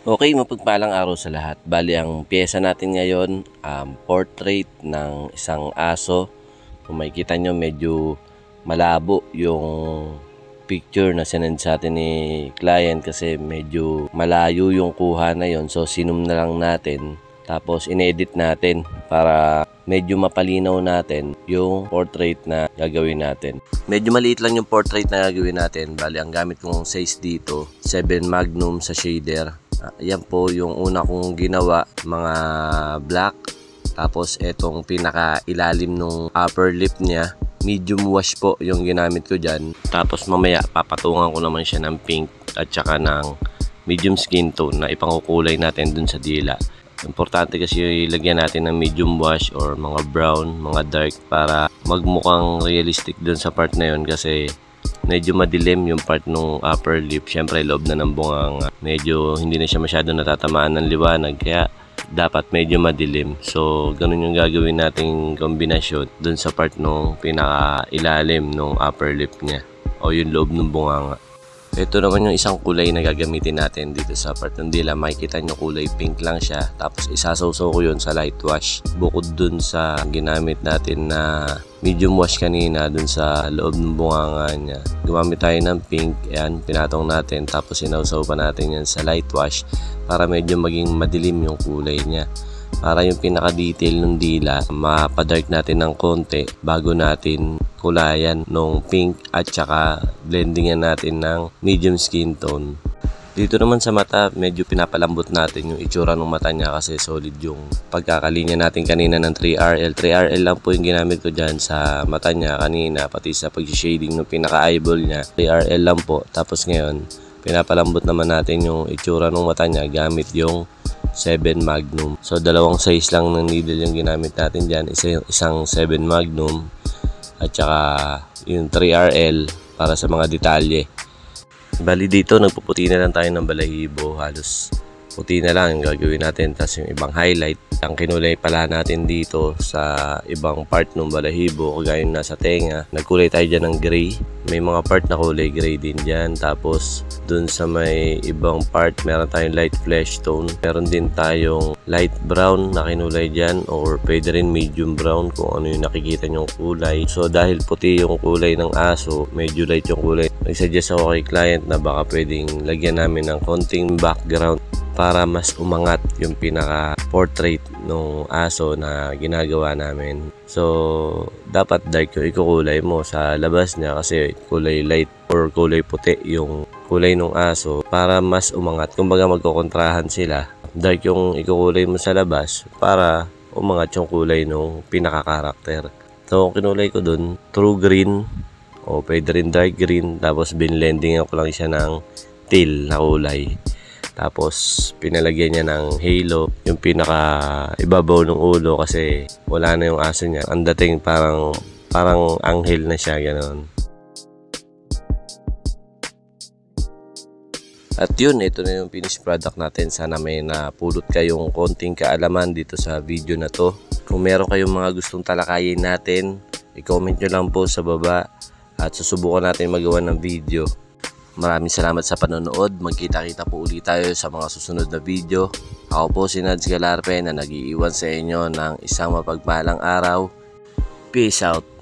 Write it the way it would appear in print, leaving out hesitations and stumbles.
Okay, mapagpalang araw sa lahat. Bali, ang piyesa natin ngayon, portrait ng isang aso. Kung makikita nyo, medyo malabo yung picture na sinend sa atin ni client kasi medyo malayo yung kuha na yon. So, sinum na lang natin. Tapos, inedit natin para medyo mapalinaw natin yung portrait na gagawin natin. Medyo maliit lang yung portrait na gagawin natin. Bali, ang gamit kong size dito, 7 Magnum sa shader. Yan po yung una kong ginawa, mga black. Tapos etong pinaka ilalim nung upper lip niya, medium wash po yung ginamit ko dyan. Tapos mamaya papatungan ko naman siya ng pink at saka ng medium skin tone na ipangukulay natin dun sa dila. Importante kasi ilagyan natin ng medium wash or mga brown, mga dark para magmukhang realistic dun sa part na yun kasi medyo madilim yung part ng upper lip. Syempre loob na ng bunganga, medyo hindi na siya masyado natatamaan ng liwanag kaya dapat medyo madilim. So ganun yung gagawin nating kombinasyon dun sa part ng pinaka ilalim ng upper lip niya o yung loob ng bunganga. Ito naman yung isang kulay na gagamitin natin dito sa part ng dila. Makikita nyo kulay pink lang siya. Tapos isasawsaw ko yun sa light wash. Bukod dun sa ginamit natin na medium wash kanina dun sa loob ng bunganga niya. Gumamit tayo ng pink. Ayan, pinatong natin. Tapos sinawsaw pa natin yan sa light wash para medyo maging madilim yung kulay niya. Para yung pinaka-detail ng dila, mapadark natin ng konti bago natin kulayan nung pink at saka blendingan natin ng medium skin tone. Dito naman sa mata, medyo pinapalambot natin yung itsura ng mata niya kasi solid yung pagkakalinya natin kanina ng 3RL. 3RL lang po yung ginamit ko dyan sa mata niya kanina, pati sa pag-shading ng pinaka-eyeball niya. 3RL lang po. Tapos ngayon, pinapalambot naman natin yung itsura ng mata niya gamit yung 7 Magnum. So dalawang size lang ng needle yung ginamit natin dyan. Isang 7 Magnum at saka yung 3RL para sa mga detalye. Bali dito nagpuputi na lang tayo ng balahibo. Halos puti na lang yung gagawin natin. Tapos yung ibang highlight, ang kinulay pala natin dito sa ibang part ng balahibo kagaya yung nasa tenga. Nagkulay tayo dyan ng gray. May mga part na kulay gray din dyan. Tapos dun sa may ibang part meron tayong light flesh tone. Meron din tayong light brown na kinulay dyan or pwede rin medium brown kung ano yung nakikita nyong kulay. So dahil puti yung kulay ng aso, medyo light yung kulay, nagsuggest ako kay client na baka pwedeng lagyan namin ng konting background para mas umangat yung pinaka portrait ng aso na ginagawa namin. So dapat dark yung ikukulay mo sa labas niya kasi kulay light or kulay puti yung kulay ng aso para mas umangat. Kumbaga magkokontrahan sila. Dark yung ikukulay mo sa labas para umangat yung kulay ng pinaka-karakter. So kinulay ko dun true green o pwede rin dark green, tapos binlending ako lang siya ng teal na kulay. Tapos pinalagyan niya ng halo yung pinaka ibabaw ng ulo kasi wala na yung aso niya. Ang dating parang anghel na siya, ganoon. At yun, ito na yung finished product natin. Sana may napulot kayong konting kaalaman dito sa video na to. Kung meron kayong mga gustong talakayin natin, i-comment nyo lang po sa baba at susubukan natin magawa ng video. Maraming salamat sa panonood. Magkita-kita po ulit tayo sa mga susunod na video. Ako po si Nads Galarpe na nag-iiwan sa inyo ng isang mapagpalang araw. Peace out!